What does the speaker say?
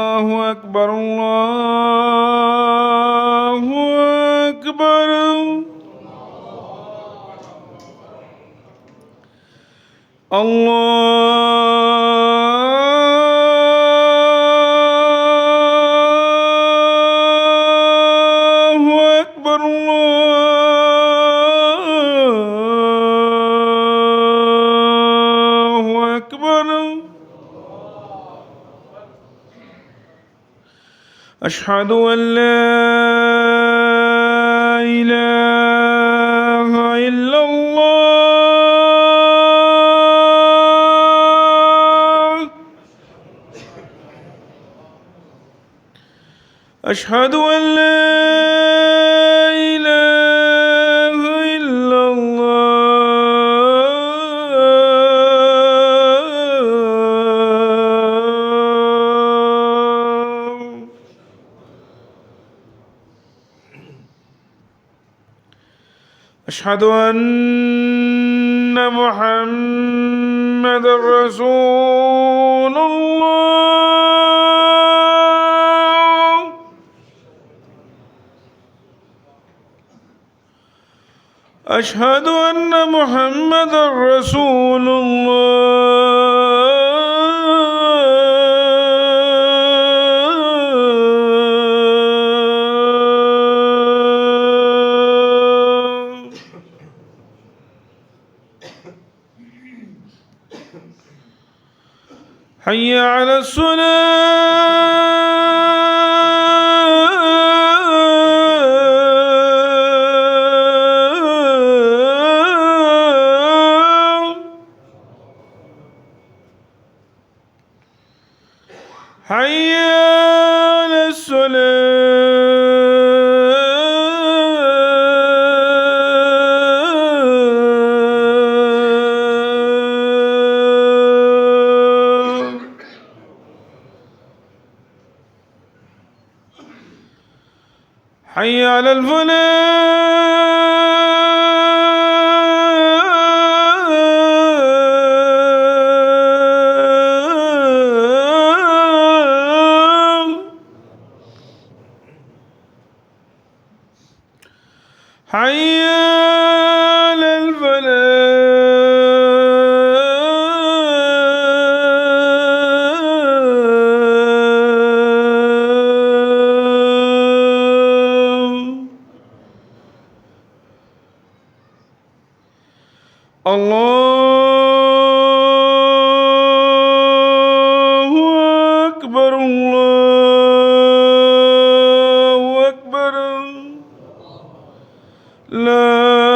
الله أكبر الله أكبر. الله أكبر الله أكبر. أشهد أن لا إله إلا الله. أشهد أن لا إله إلا الله. أشهد أن محمدًا رسول الله. أشهد أن محمدًا رسول الله. حي على الصلاة. حي على الصلاة. حي على الفلاح. حي على الفلاح. الله أكبر الله أكبر. لا